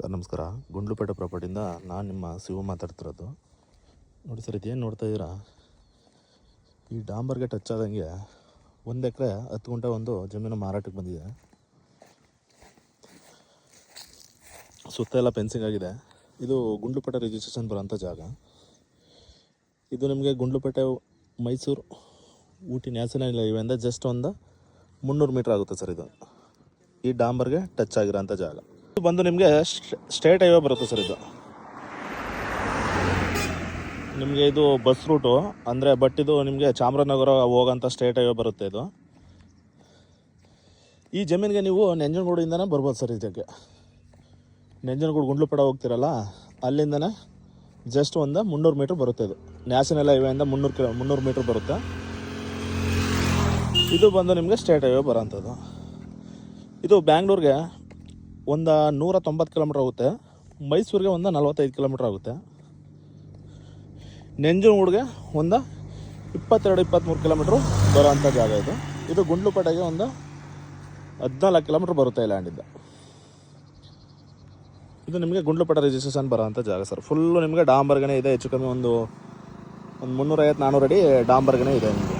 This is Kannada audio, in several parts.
ಸರ್ ನಮಸ್ಕಾರ. ಗುಂಡ್ಲುಪೇಟೆ ಪ್ರಾಪರ್ಟಿಯಿಂದ ನಾನು ನಿಮ್ಮ ಶಿವ ಮಾತಾಡ್ತಿರೋದು. ನೋಡಿ ಸರ್, ಇದೇನು ನೋಡ್ತಾ ಇದ್ದೀರಾ, ಈ ಡಾಂಬರ್ಗೆ ಟಚ್ ಆದಂಗೆ 1 ಎಕರೆ 10 ಗುಂಟೆ ಒಂದು ಜಮೀನು ಮಾರಾಟಕ್ಕೆ ಬಂದಿದೆ. ಸುತ್ತ ಎಲ್ಲ ಫೆನ್ಸಿಂಗ್ ಆಗಿದೆ. ಇದು ಗುಂಡ್ಲುಪೇಟೆ ರಿಜಿಸ್ಟ್ರೇಷನ್ ಬರೋಂಥ ಜಾಗ. ಇದು ನಿಮಗೆ ಗುಂಡ್ಲುಪೇಟೆ ಮೈಸೂರು ಊಟಿ ನ್ಯಾಷನಲ್ ಹೈವೇಯಿಂದ ಜಸ್ಟ್ ಒಂದು 300 ಮೀಟ್ರ್ ಆಗುತ್ತೆ ಸರ್. ಇದು ಈ ಡಾಂಬರ್ಗೆ ಟಚ್ ಆಗಿರೋಂಥ ಜಾಗ. ಇದು ಬಂದು ನಿಮಗೆ ಸ್ಟೇಟ್ ಹೈವೇ ಬರುತ್ತೆ ಸರ್. ಇದು ನಿಮಗೆ ಇದು ಬಸ್ ರೂಟು ಅಂದರೆ, ಬಟ್ ಇದು ನಿಮಗೆ ಚಾಮರಾಜನಗರ ಹೋಗೋಂಥ ಸ್ಟೇಟ್ ಹೈವೇ ಬರುತ್ತೆ. ಇದು ಈ ಜಮೀನಿಗೆ ನೀವು ನಂಜನಗೂಡಿಂದನೇ ಬರ್ಬೋದು ಸರ್. ಇದಕ್ಕೆ ನಂಜನಗೂಡು ಗುಂಡ್ಲುಪೇಟೆ ಹೋಗ್ತಿರಲ್ಲ, ಅಲ್ಲಿಂದನೇ ಜಸ್ಟ್ ಒಂದು 300 ಮೀಟ್ರ್ ಬರುತ್ತೆ. ಇದು ನ್ಯಾಷನಲ್ ಹೈವೇಯಿಂದ 300 ಮೀಟ್ರ್ ಬರುತ್ತೆ. ಇದು ಬಂದು ನಿಮಗೆ ಸ್ಟೇಟ್ ಹೈವೇ ಬರೋಂಥದ್ದು. ಇದು ಬ್ಯಾಂಗ್ಳೂರಿಗೆ ಒಂದು 190 ಕಿಲೋಮೀಟ್ರ್ ಆಗುತ್ತೆ. ಮೈಸೂರಿಗೆ ಒಂದು 45 ಕಿಲೋಮೀಟ್ರ್ ಆಗುತ್ತೆ. ನಂಜನಗೂಡಿಗೆ ಒಂದು 22-23 ಕಿಲೋಮೀಟ್ರು ಬರೋಂಥ ಜಾಗ ಇದು. ಇದು ಗುಂಡ್ಲುಪೇಟೆಗೆ ಒಂದು 14 ಕಿಲೋಮೀಟ್ರ್ ಬರುತ್ತೆ ಈ ಲ್ಯಾಂಡಿಂದ. ಇದು ನಿಮಗೆ ಗುಂಡ್ಲುಪೇಟೆ ರಿಜಿಸ್ಟ್ರೇಷನ್ ಬರೋಂಥ ಜಾಗ ಸರ್. ಫುಲ್ಲು ನಿಮಗೆ ಡಾಂಬರ್ಗೇ ಇದೆ. ಹೆಚ್ಚು ಕಮ್ಮಿ ಒಂದು 350-400 ಅಡಿ ಡಾಂಬರ್ಗೇ ಇದೆ ನಿಮಗೆ.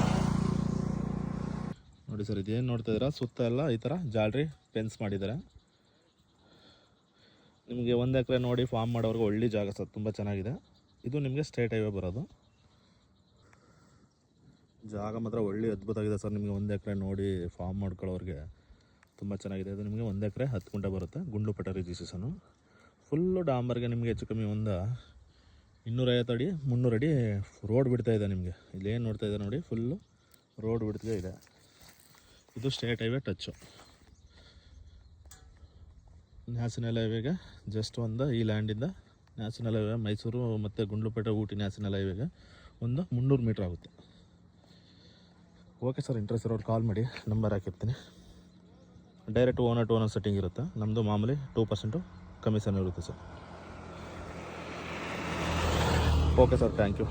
ನೋಡಿ ಸರ್, ಇದೇನು ನೋಡ್ತಾ ಇದ್ದೀರಾ, ಸುತ್ತ ಎಲ್ಲ ಈ ಥರ ಜಾಲರಿ ಫೆನ್ಸ್ ಮಾಡಿದ್ದಾರೆ. ನಿಮಗೆ 1 ಎಕರೆ ನೋಡಿ ಫಾರ್ಮ್ ಮಾಡೋರಿಗೆ ಒಳ್ಳೆ ಜಾಗ ಸರ್, ತುಂಬ ಚೆನ್ನಾಗಿದೆ. ಇದು ನಿಮಗೆ ಸ್ಟೇಟ್ ಹೈವೇ ಬರೋದು. ಜಾಗ ಮಾತ್ರ ಒಳ್ಳೆ ಅದ್ಭುತವಾಗಿದೆ ಸರ್. ನಿಮಗೆ 1 ಎಕರೆ ನೋಡಿ ಫಾರ್ಮ್ ಮಾಡ್ಕೊಳ್ಳೋರಿಗೆ ತುಂಬ ಚೆನ್ನಾಗಿದೆ. ಇದು ನಿಮಗೆ 1 ಎಕರೆ 10 ಗುಂಟೆ ಬರುತ್ತೆ. ಗುಂಡ್ಲುಪೇಟೆ ರಿಜಿಸ್ಟ್ರೇಷನು ಫುಲ್ಲು ಡಾಂಬರ್ಗೆ ನಿಮಗೆ ಹೆಚ್ಚು ಕಮ್ಮಿ ಒಂದು 250 ಅಡಿ 300 ಅಡಿ ರೋಡ್ ಬಿಡ್ತಾ ಇದೆ ನಿಮಗೆ. ಇಲ್ಲೇನು ನೋಡ್ತಾ ಇದೆ ನೋಡಿ, ಫುಲ್ಲು ರೋಡ್ ಬಿಡ್ತಾ ಇದೆ. ಇದು ಸ್ಟೇಟ್ ಹೈವೇ ಟಚ್ಚು. ನ್ಯಾಷನಲ್ ಹೈವೇಗೆ ಜಸ್ಟ್ ಒಂದು ಈ ಲ್ಯಾಂಡಿಂದ ನ್ಯಾಷನಲ್ ಹೈವೇ ಮೈಸೂರು ಮತ್ತು ಗುಂಡ್ಲುಪೇಟೆ ಊಟಿ ನ್ಯಾಷನಲ್ ಹೈವೇಗೆ ಒಂದು 300 ಮೀಟ್ರ್ ಆಗುತ್ತೆ. ಓಕೆ ಸರ್, ಇಂಟ್ರೆಸ್ಟ್ ಇರೋರು ಕಾಲ್ ಮಾಡಿ, ನಂಬರ್ ಹಾಕಿರ್ತೀನಿ. Direct owner to owner setting ಇರುತ್ತೆ. ನಮ್ಮದು ಮಾಮೂಲಿ 2% ಕಮಿಷನ್ ಇರುತ್ತೆ sir. Okay sir, thank you.